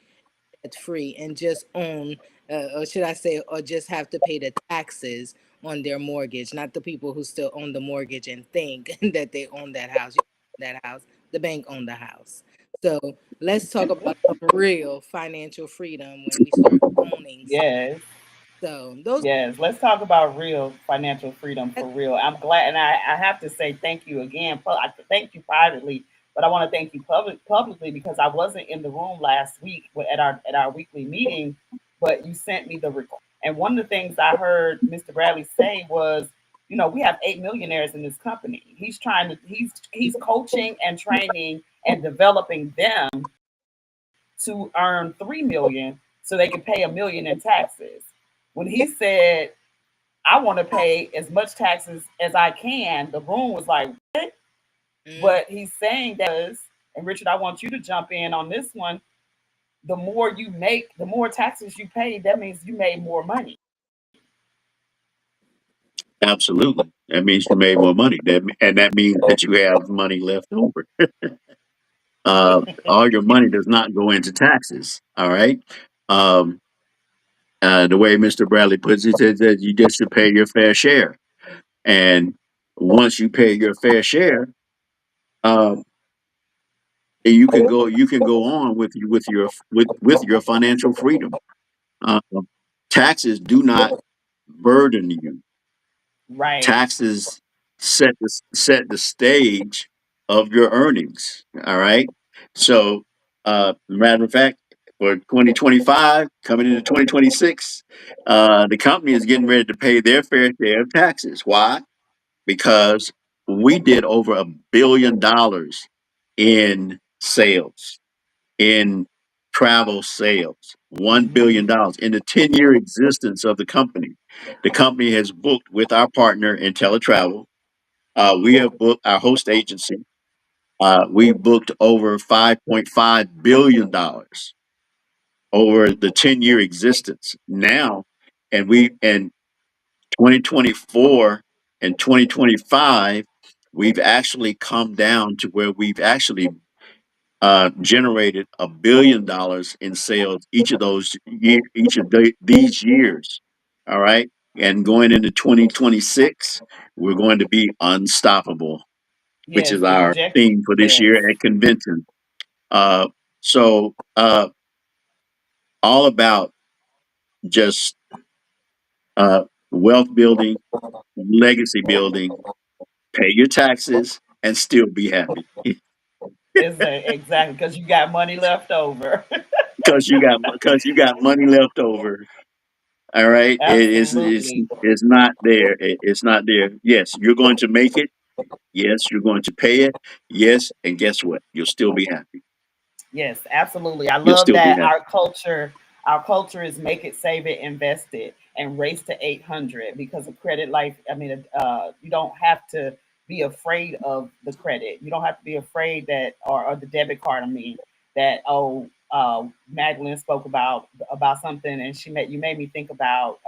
debt free, and just own, or should I say, or just have to pay the taxes on their mortgage, not the people who still own the mortgage and think that they own that house. You own that house. The bank owned the house. So let's talk about some real financial freedom when we start owning something. Yes. So those Yes, let's talk about real financial freedom for real. I'm glad, and I have to say thank you again. I thank you privately, but I want to thank you publicly because I wasn't in the room last week at our weekly meeting, but you sent me the recording. And one of the things I heard Mr. Bradley say was, we have 8 millionaires in this company. He's coaching and training and developing them to earn 3 million so they can pay 1 million in taxes. When he said, I want to pay as much taxes as I can, the room was like, what? mm, But he's saying that, and Richard, I want you to jump in on this one. The more you make, the more taxes you pay, that means you made more money. Absolutely. That means you made more money. And that means that you have money left over. All your money does not go into taxes. All right. Um, the way Mr. Bradley puts it is that you just should pay your fair share. And once you pay your fair share, um, you can go on with your financial freedom. Um, Taxes do not burden you. Right. Taxes set the stage of your earnings. All right. So, matter of fact, for 2025 coming into 2026, the company is getting ready to pay their fair share of taxes. Why? Because we did over $1 billion in sales, in travel sales, $1 billion in the 10-year existence of the company. The company has booked with our partner IntelliTravel. We have booked our host agency. We booked over $5.5 billion over the 10-year existence now, and we in 2024 and 2025, we've actually come down to where we've actually generated $1 billion in sales these years. All right. And going into 2026, we're going to be unstoppable, which Yes, is the our projections. theme for this Yes. year at convention. Uh, so, all about just uh, wealth building, legacy building, pay your taxes, and still be happy Exactly because you got money left over. because you got money left over. All right, it is it's Absolutely. it's not there. It's not there. Yes, you're going to make it. Yes, you're going to pay it. Yes, and guess what? You'll still be happy. Yes, absolutely. I You'll love still be that happy. our culture is make it, save it, invest it, and race to 800 because of credit life. I mean, you don't have to be afraid of the credit. You don't have to be afraid that, or the debit card. I mean, that, oh, Magdalene spoke about something, and you made me think about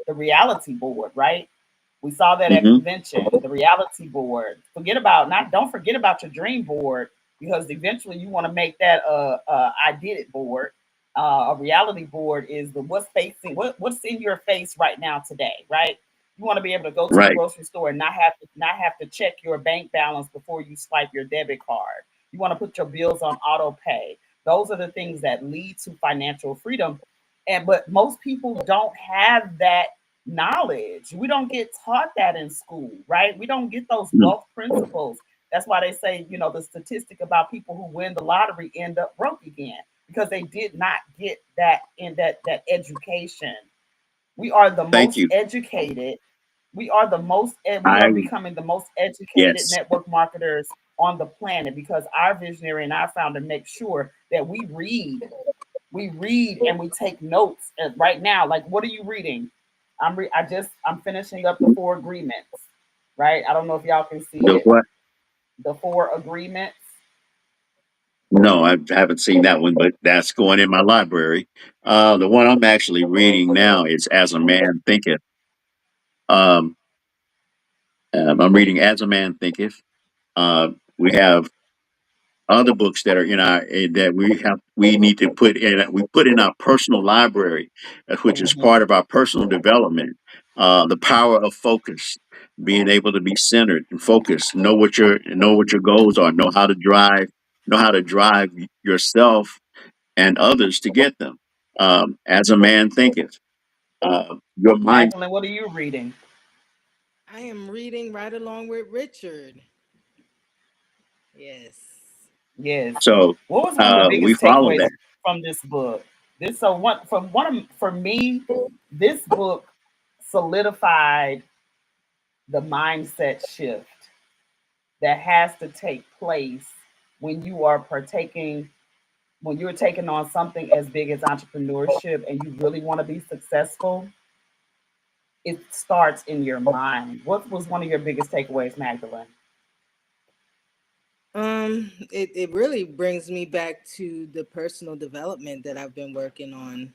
the reality board, right? We saw that at Hmm. convention, the reality board. Don't forget about your dream board, because eventually you want to make that I did it board. A reality board is the what's in your face right now today, right? You want to be able to go to the Right. grocery store and not have to check your bank balance before you swipe your debit card. You want to put your bills on auto pay. Those are the things that lead to financial freedom. But most people don't have that knowledge. We don't get taught that in school, right? We don't get those Mm. wealth principles. That's why they say, the statistic about people who win the lottery end up broke again, because they did not get that in that education. We are the Thank most you. educated. We I are becoming the most educated Yes. network marketers on the planet, because our visionary and our founder make sure that we read and we take notes. And right now, like, what are you reading? I'm finishing up the four agreements, right? I don't know if y'all can see The it. what? The four agreements. No, I haven't seen that one, but that's going in my library. The one I'm actually reading now is "As a Man Thinketh." Um, I'm reading "As a Man Thinketh." We have other books that are in our that we need to put in our personal library, which is Hmm. part of our personal development. The power of focus, being able to be centered and focused, know what your goals are, know how to drive yourself and others to get them. As a man thinketh, your mind. Magdalene, what are you reading? I am reading right along with Richard. Yes. Yes. So What was one of the we biggest follow takeaways that. from this book? For me, this book solidified the mindset shift that has to take place when you are partaking when you're taking on something as big as entrepreneurship and you really want to be successful. It starts in your mind. What was one of your biggest takeaways, Magdalene? It really brings me back to the personal development that I've been working on.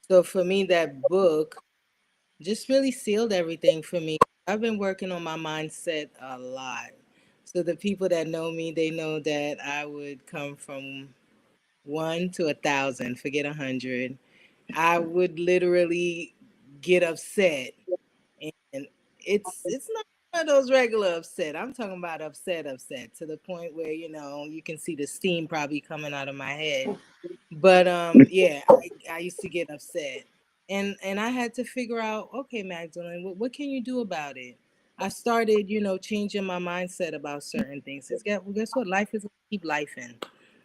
So for me, that book just really sealed everything for me. I've been working on my mindset a lot. So the people that know me, they know that I would come from one to 1,000, forget 100. I would literally get upset, and it's not one of those regular upset. I'm talking about upset to the point where you can see the steam probably coming out of my head. But yeah, I used to get upset, and I had to figure out, okay, Magdalene, what can you do about it? I started, changing my mindset about certain things. Guess what? Life is gonna keep lifing.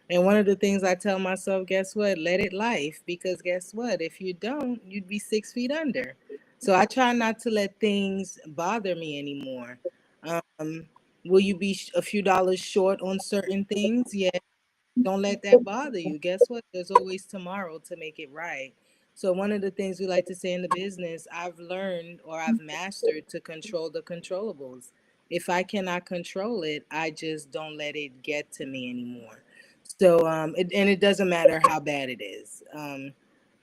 And one of the things I tell myself, guess what? Let it life, because guess what? If you don't, you'd be 6 feet under. So I try not to let things bother me anymore. Um, will you be a few dollars short on certain things? Yeah, don't let that bother you. Guess what? There's always tomorrow to make it right. So one of the things we like to say in the business, I've learned or I've mastered to control the controllables. If I cannot control it, I just don't let it get to me anymore. So and it doesn't matter how bad it is.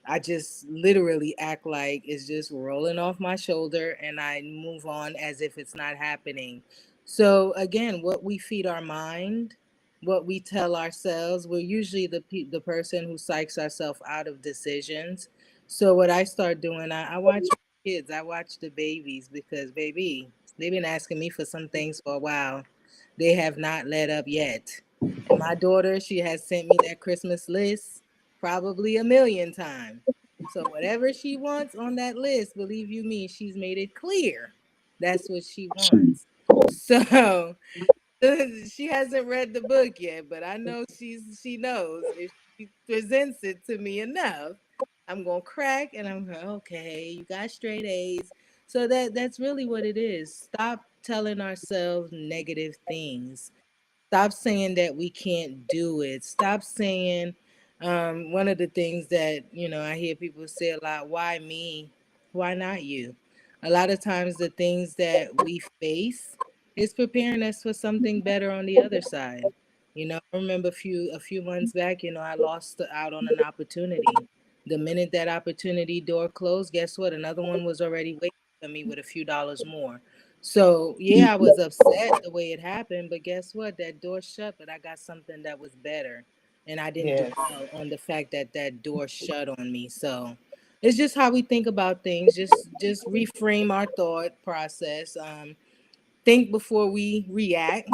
I just literally act like it's just rolling off my shoulder and I move on as if it's not happening. So again, what we feed our mind, what we tell ourselves, we're usually the person who psychs ourselves out of decisions. So what I start doing, I watch my kids, I watch the babies, because baby, they've been asking me for some things for a while. They have not let up yet. And my daughter, she has sent me that Christmas list probably a million times. So whatever she wants on that list, believe you me, she's made it clear. That's what she wants. So she hasn't read the book yet, but I know she knows if she presents it to me enough, I'm gonna crack and I'm going, okay, you got straight A's. So that's really what it is. Stop telling ourselves negative things. Stop saying that we can't do it. Stop saying, one of the things that, I hear people say a lot, why me? Why not you? A lot of times the things that we face is preparing us for something better on the other side. I remember a few months back, I lost out on an opportunity. The minute that opportunity door closed, guess what? Another one was already waiting for me with a few dollars more. So yeah, I was upset the way it happened, but guess what? That door shut, but I got something that was better, and I didn't Yes. dwell on the fact that that door shut on me. So it's just how we think about things. Just reframe our thought process. Think before we react,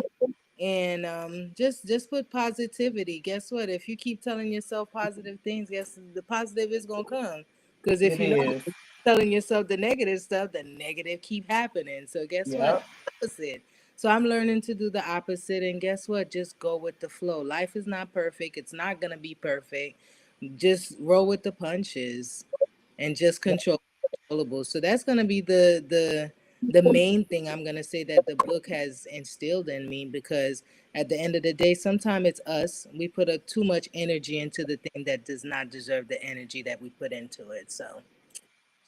and just put positivity. Guess what? If you keep telling yourself positive things, guess the positive is gonna come. Because if It you don't is. keep telling yourself the negative stuff, the negative keep happening. So guess what? Yep. Opposite. So I'm learning to do the opposite, and guess what? Just go with the flow. Life is not perfect. It's not gonna be perfect. Just roll with the punches and just Yep. controllable. So that's gonna be the main thing I'm gonna say that the book has instilled in me, because at the end of the day, sometimes it's us. We put too much energy into the thing that does not deserve the energy that we put into it. So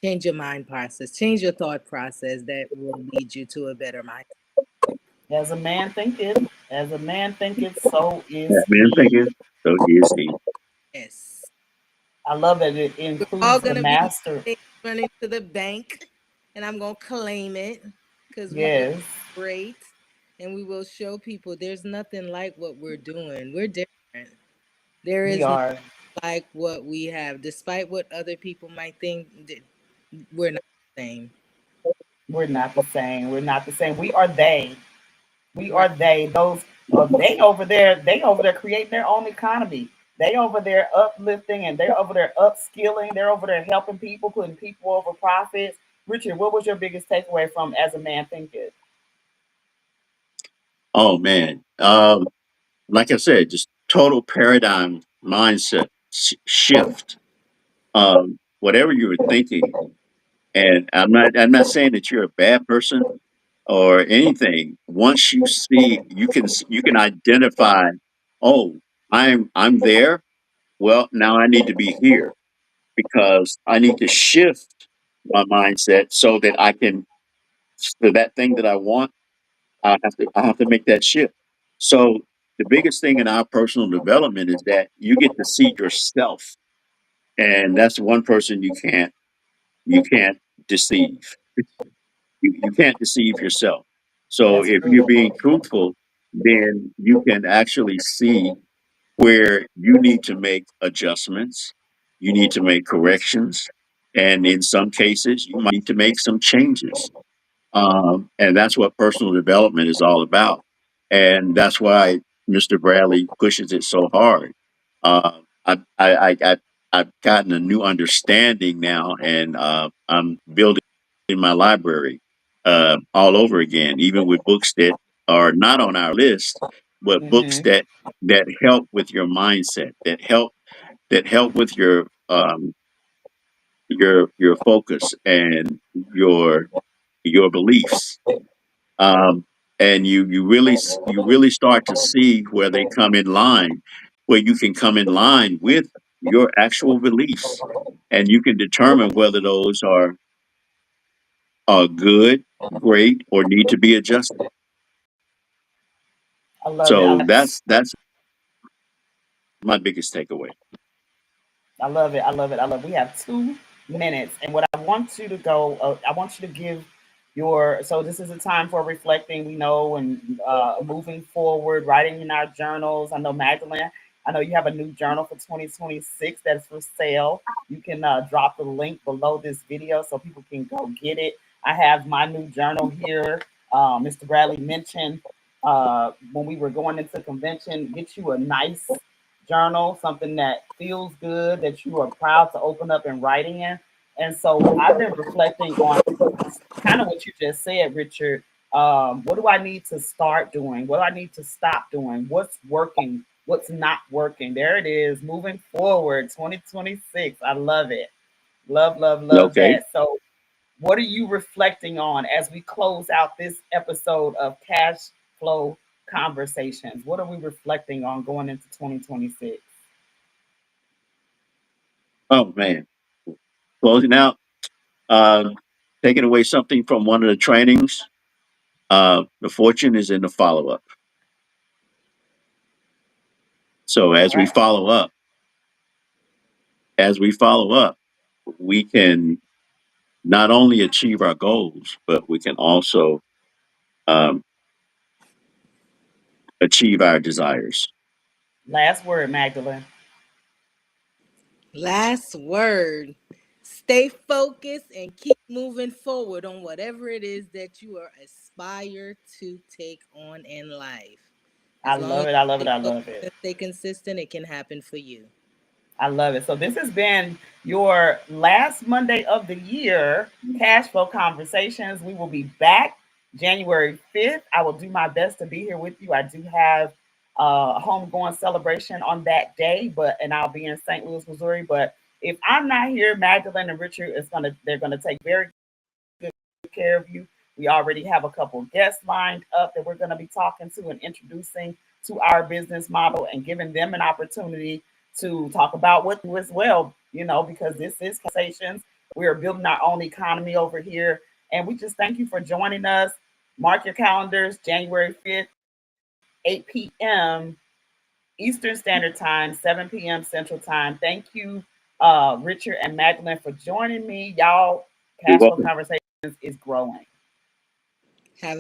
change your mind process, change your thought process. That will lead you to a better mind. As a man thinketh, as a man thinketh, so is That man he. thinking, so is he. Yes. I love that it We're all includes the gonna be master. running to the bank, and I'm gonna claim it because we will Yes, great, and we will show people there's nothing like what we're doing. We're different. There we is nothing are. like what we have, despite what other people might think. We're not the same. We're not the same. We're not the same. We are they. We Right. are they. Those they over there. They over there creating their own economy. They over there uplifting and they're over there upskilling. They're over there helping people, putting people over profits. Richard, what was your biggest takeaway from as a man thinketh? Oh man. Like I said, just total paradigm mindset shift. Whatever you were thinking, and I'm not saying that you're a bad person or anything. Once you see, you can identify. Oh, I'm there. Well, now I need to be here because I need to shift my mindset so that I can, for that thing that I want. I have to make that shift. So the biggest thing in our personal development is that you get to see yourself, and that's one person you can't deceive. You can't deceive yourself. So That's if you're true. being truthful, then you can actually see where you need to make adjustments, you need to make corrections, and in some cases, you might need to make some changes. And that's what personal development is all about. And that's why Mr. Bradley pushes it so hard. I've gotten a new understanding now, and I'm building my library all over again, even with books that are not on our list, but books Hmm. that help with your mindset, that help with your focus and your beliefs. um, and you really start to see where they come in line, where you can come in line with your actual beliefs, and you can determine whether those are good, great, or need to be adjusted. I love it. So that's my biggest takeaway. I love it. I love it. I love it. We have 2 minutes. And what I want you to go, I want you to give so this is a time for reflecting, we know, and moving forward, writing in our journals. I know, Magdalene, I know you have a new journal for 2026 that's for sale. You can drop the link below this video so people can go get it. I have my new journal here. Mr. Bradley mentioned when we were going into convention, get you a nice journal, something that feels good, that you are proud to open up and write in. And so I've been reflecting on kind of what you just said, Richard. What do I need to start doing? What do I need to stop doing? What's working? What's not working? There it is, moving forward, 2026. I love it. Love, love, love Okay. that. So, what are you reflecting on as we close out this episode of Cash Flow Conversations? What are we reflecting on going into 2026? Oh man, closing out. Uh, Taking away something from one of the trainings. The fortune is in the follow up. So as we follow up, we can not only achieve our goals, but we can also um, achieve our desires. Last word, Magdalene. Last word. Stay focused and keep moving forward on whatever it is that you are aspire to take on in life. I As long love as it. I love you it. stay I focused love it. and stay consistent, it can happen for you. I love it. So this has been your last Monday of the year, Cash Flow Conversations. We will be back January 5th. I will do my best to be here with you. I do have a homegoing celebration on that day, and I'll be in St. Louis, Missouri. But if I'm not here, Magdalene and Richard they're gonna take very good care of you. We already have a couple guests lined up that we're going to be talking to and introducing to our business model and giving them an opportunity to talk about what as well, because this is conversations. We are building our own economy over here. And we just thank you for joining us. Mark your calendars, January 5th, 8 p.m. Eastern Standard Time, 7 p.m. Central Time. Thank you, Richard and Magdalene, for joining me. Y'all, You're Cash Flow welcome. Conversations is growing. Have a